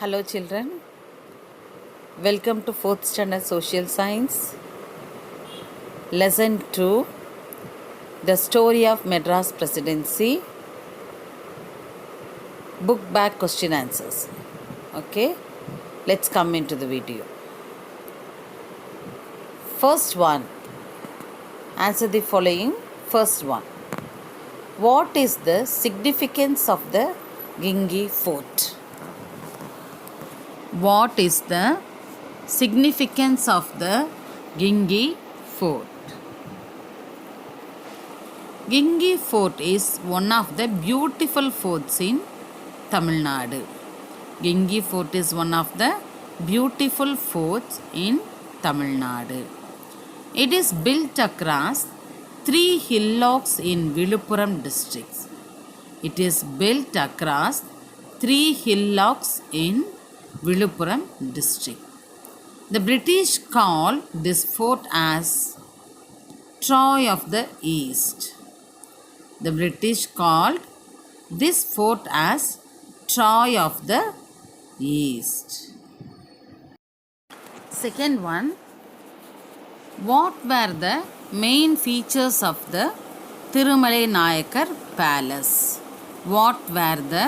Hello children, welcome to 4th standard social science lesson 2, the story of Madras presidency, book back question answers. Okay, let's come into the video. First one, answer the following. First one, what is the significance of the Gingi fort? What is the significance of the Gingi fort? Gingi fort is one of the beautiful forts in Tamil Nadu. Gingi fort is one of the beautiful forts in Tamil Nadu. It is built across 3 hillocks in Viluppuram district. It is built across 3 hillocks in Viluppuram district. The British called this fort as Troy of the East. The British called this fort as Troy of the East. Second one, what were the main features of the Thirumalai Nayakar Palace? What were the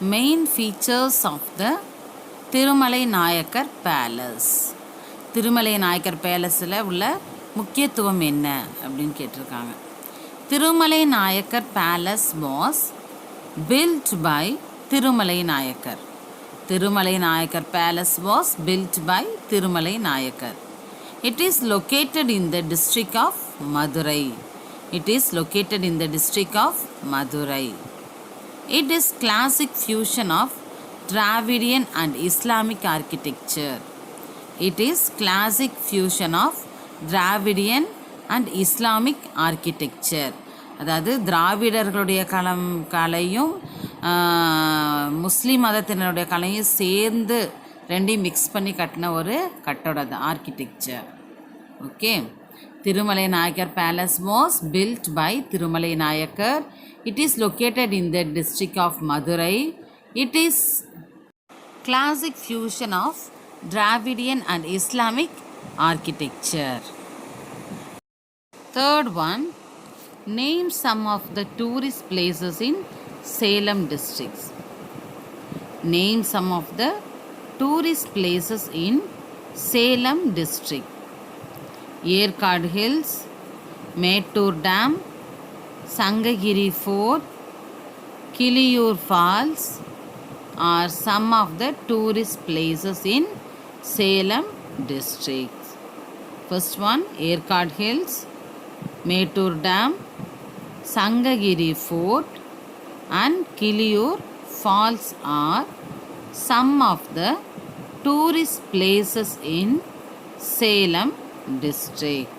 main features of the Thirumalai Nayakkar palace? Thirumalai Nayakkar பேலஸில் உள்ள முக்கியத்துவம் என்ன அப்படின்னு கேட்டிருக்காங்க. Thirumalai Nayakkar palace was built by Thirumalai Nayakkar. Thirumalai Nayakkar palace was built by Thirumalai Nayakkar. It is located in the district of Madurai. It is located in the district of Madurai. It is classic fusion of Dravidian and Islamic architecture. It is classic fusion of Dravidian and Islamic architecture. அதாவது திராவிடர்களுடைய கலையும் முஸ்லீம் மதத்தினருடைய கலையும் சேர்ந்து ரெண்டையும் mix பண்ணி கட்டின ஒரு கட்டடம் architecture. Okay, Thirumalai Nayakkar palace was built by Thirumalai Nayakkar. It is located in the district of Madurai. It is classic fusion of Dravidian and Islamic architecture. Third one, name some of the tourist places in Salem districts. Name some of the tourist places in Salem district. Yerkad Hills, Mettur Dam, Sangagiri Fort, Kiliyur Falls are some of the tourist places in Salem district. First one, Yerkad Hills, Mettur Dam, Sangagiri Fort and Kiliyur Falls are some of the tourist places in Salem district.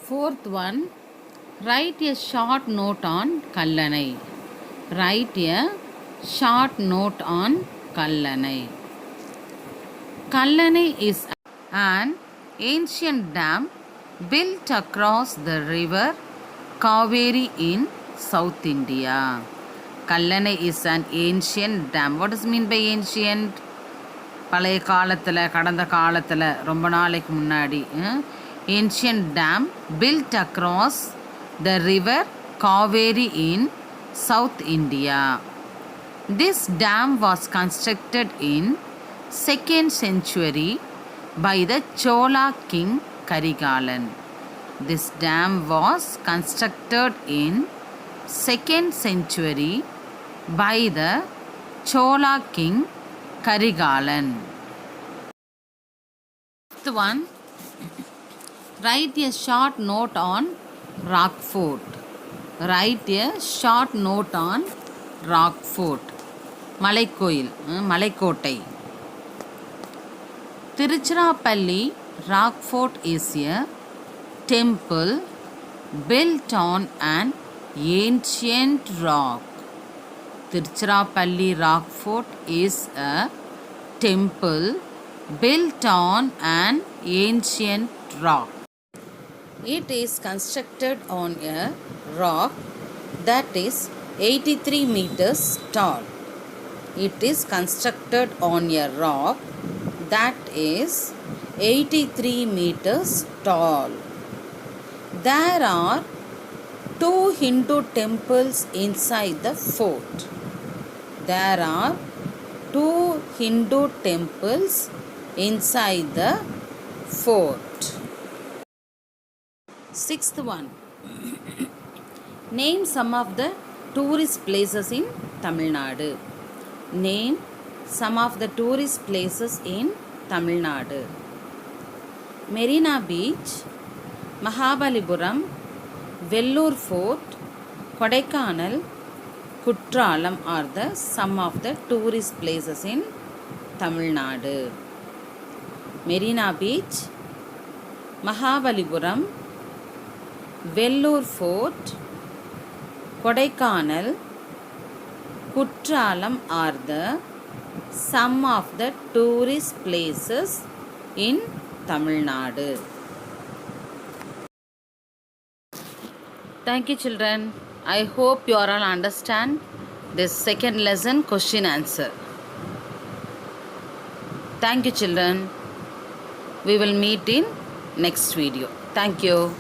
Fourth one, write a short note on Kallanai. Write a short note on Kallanai. Kallanai is an ancient dam built across the river Kaveri in South India. Kallanai is an ancient dam. What does it mean by ancient? பழைய காலத்தில், கடந்த காலத்தில், ரொம்ப நாளைக்கு முன்னாடி. Ancient dam built across the river Kaveri in South India. This dam was constructed in 2nd century by the Chola king Karigalan. This dam was constructed in 2nd century by the Chola king Karigalan. Fifth one, write a short note on Rockfort. Write a short note on Rockfort. மலைக்கோயில், Malaikottai. Tiruchirappalli Rockfort is a temple built on an ancient rock. Tiruchirappalli Rockfort is a temple built on an ancient rock. It is constructed on a rock that is 83 meters tall. It is constructed on a rock that is 83 meters tall. There are 2 Hindu temples inside the fort. There are 2 Hindu temples inside the fort. Sixth one. Name some of the tourist places in Tamil Nadu. Name some of the tourist places in Tamil Nadu. Marina Beach, Mahabalipuram, Vellore Fort, Kodaikanal, Kutralam are the some of the tourist places in Tamil Nadu. Marina Beach, Mahabalipuram, Vellore Fort, Kodaikanal, Kutralam are the some of the tourist places in Tamil Nadu. Thank you, children. I hope you all understand this second lesson question answer. Thank you, children. We will meet in next video. Thank you.